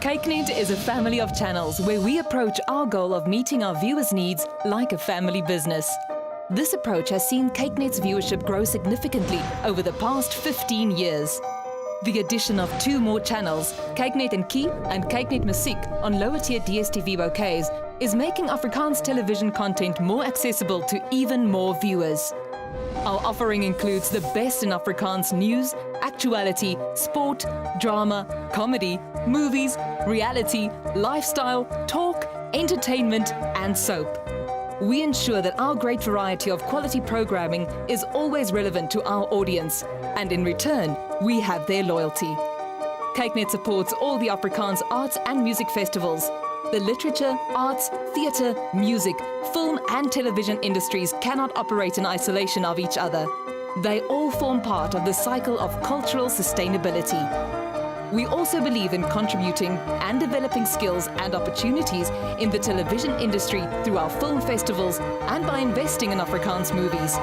KykNet is a family of channels where we approach our goal of meeting our viewers' needs like a family business. This approach has seen KykNet's viewership grow significantly over the past 15 years. The addition of 2 more channels, KykNet en Kie and KykNet Musiek on lower-tier DStv bouquets, is making Afrikaans television content more accessible to even more viewers. Our offering includes the best in Afrikaans news, actuality, sport, drama, comedy, movies, reality, lifestyle, talk, entertainment, and soap. We ensure that our great variety of quality programming is always relevant to our audience, and in return, we have their loyalty. KykNet supports all the Afrikaans arts and music festivals. The literature, arts, theatre, music, film and television industries cannot operate in isolation of each other. They all form part of the cycle of cultural sustainability. We also believe in contributing and developing skills and opportunities in the television industry through our film festivals and by investing in Afrikaans movies.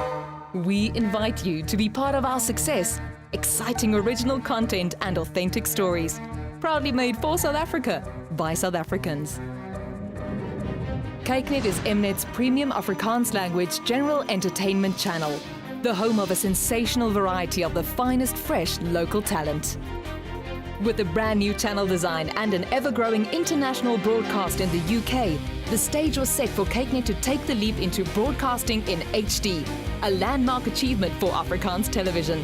We invite you to be part of our success, exciting original content and authentic stories. Proudly made for South Africa, by South Africans. KykNet is Mnet's premium Afrikaans language general entertainment channel, the home of a sensational variety of the finest fresh local talent. With a brand new channel design and an ever-growing international broadcast in the UK, the stage was set for KykNet to take the leap into broadcasting in HD, a landmark achievement for Afrikaans television.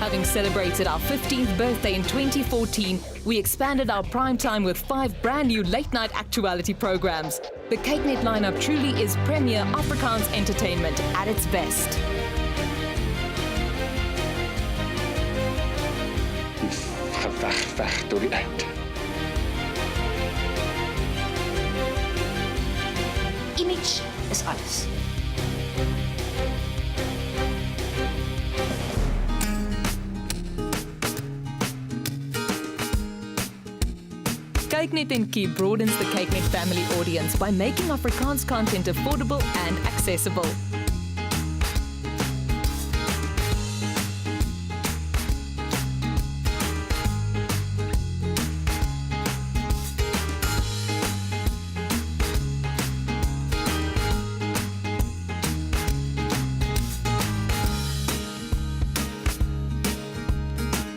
Having celebrated our 15th birthday in 2014, we expanded our prime time with 5 brand new late-night actuality programs. The KykNet lineup truly is premier Afrikaans entertainment at its best. Geveg tot die eind. Image is alles. KykNet en Kie broadens the KykNet family audience by making Afrikaans content affordable and accessible.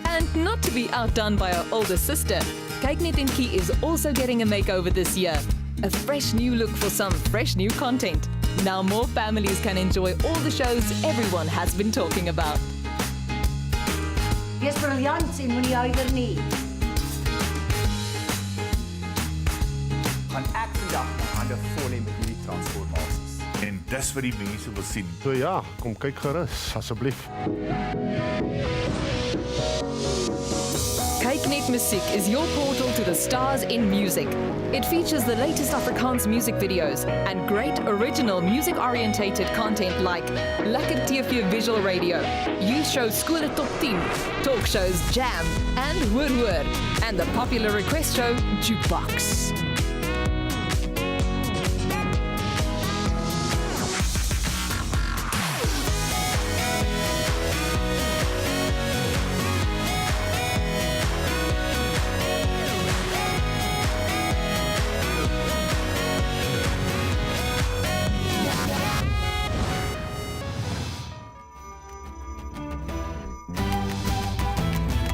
And not to be outdone by our older sister, KykNet en Kie is also getting a makeover this year. A fresh new look for some fresh new content. Now more families can enjoy all the shows everyone has been talking about. Wees briljant en moenie huiwer nie. Gaan ek vandag my hande vol hê met hierdie transformasies. En dis wat die mense wil sien. So ja, kom kyk gerus, asseblief. KykNet Musiek is your portal to the stars in music. It features the latest Afrikaans music videos and great original music-orientated content like Lekker TV Visual Radio, youth show Skole Top 10, talk shows Jam and Hoor Hoor, and the popular request show Jukebox.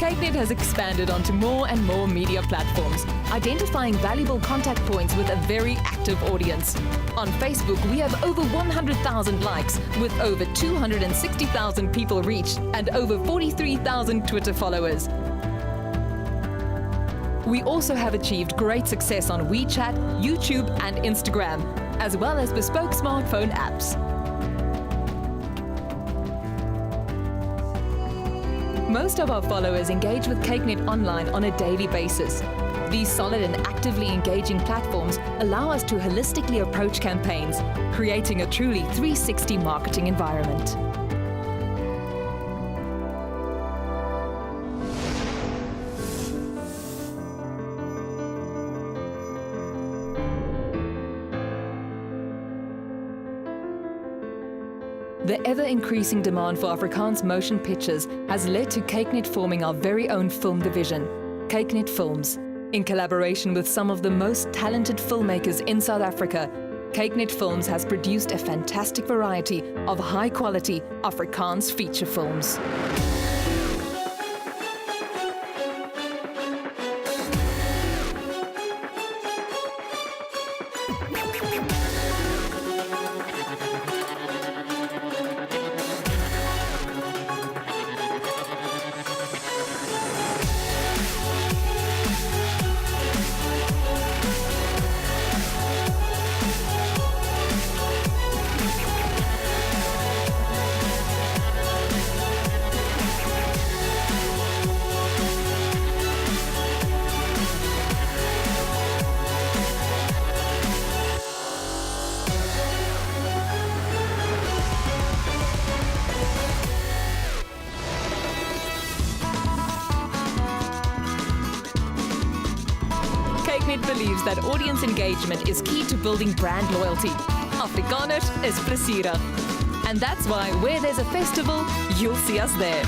KykNet has expanded onto more and more media platforms, identifying valuable contact points with a very active audience. On Facebook, we have over 100,000 likes, with over 260,000 people reached and over 43,000 Twitter followers. We also have achieved great success on WeChat, YouTube, and Instagram, as well as bespoke smartphone apps. Most of our followers engage with KykNet online on a daily basis. These solid and actively engaging platforms allow us to holistically approach campaigns, creating a truly 360 marketing environment. The ever-increasing demand for Afrikaans motion pictures has led to Cakenet forming our very own film division, Cakenet Films. In collaboration with some of the most talented filmmakers in South Africa, Cakenet Films has produced a fantastic variety of high-quality Afrikaans feature films. Cakenet believes that audience engagement is key to building brand loyalty. Afrikaner is plesierig. And that's why where there's a festival, you'll see us there.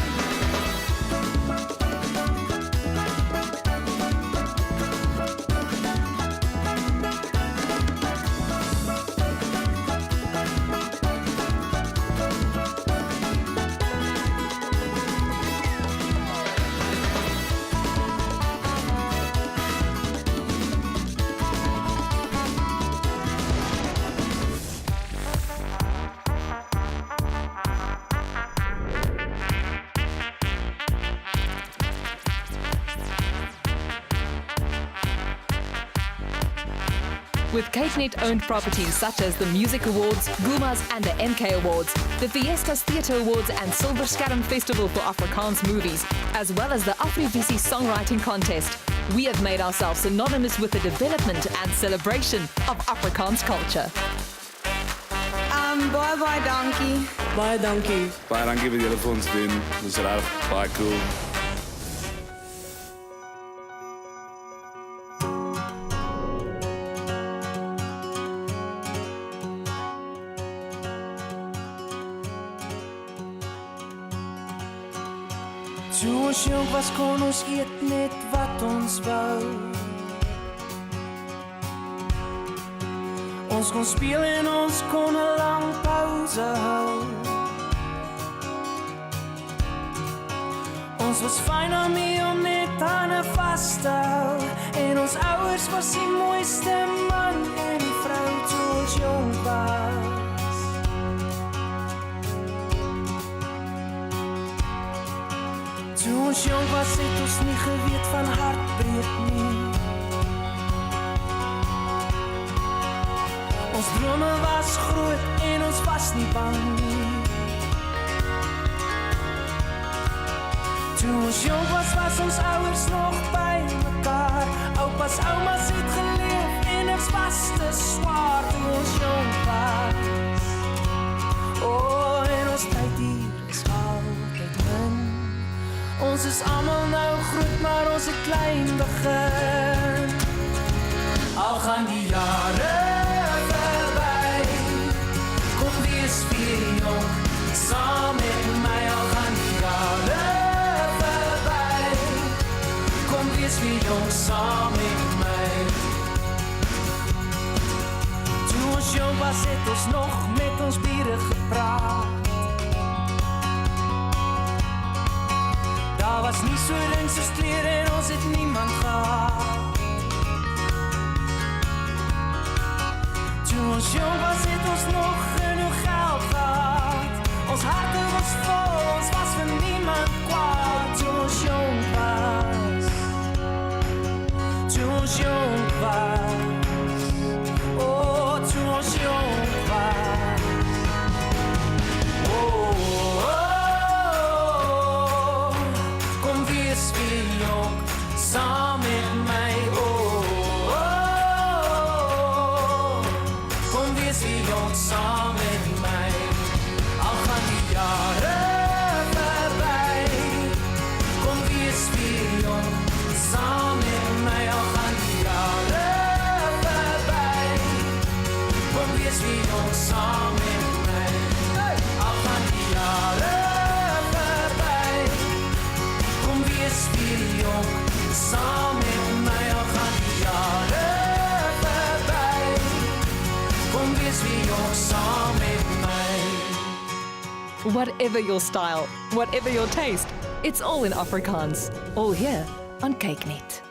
With Cakenet-owned properties such as the Music Awards, Gumas and the MK Awards, the Fiestas Theatre Awards and Silver Scarm Festival for Afrikaans movies, as well as the Afrivisie Songwriting Contest, we have made ourselves synonymous with the development and celebration of Afrikaans culture. Baie dankie. Baie dankie. Baie dankie wat julle vir ons doen. Dis regtig baie cool. Toe ons jong was kon ons eet net wat ons wou. Ons kon speel en ons kon 'n lang pause hou. Ons was fyn om net hande vas te hou. En ons ouers was die mooiste man en vrou toe ons jong was. Toe ons jong was het ons nie geweet van hartbreek nie. Ons drome was groot en ons was nie bang nie. Toe ons jong was ons ouers nog by mekaar. Oupas, oumas het geleef en ons was te swaar toe ons jong was. En ons tyd hier is altyd min. Ons is almal nou groot, maar ons het klein begin. Al gaan die jare verby, kom wees weer jong, saam met my. Al gaan die jare verby, kom wees weer jong, saam met my. Toe ons jong was, het ons nog met ons bure gepraat. Daar was nie so ding soos klere en ons het niemand gehad. Toe ons jong was, het ons nog genoeg geld gehad. Ons harte was vol, ons was vir niemand kwaad. Toe ons jong was, toe ons jong was. Toe ons jong was. Kom wees weer jong, saam met my. Kom wees weer jong, saam met my. Al gaan die jare verby, Whatever your style, whatever your taste, it's all in Afrikaans. All here on CakeNet.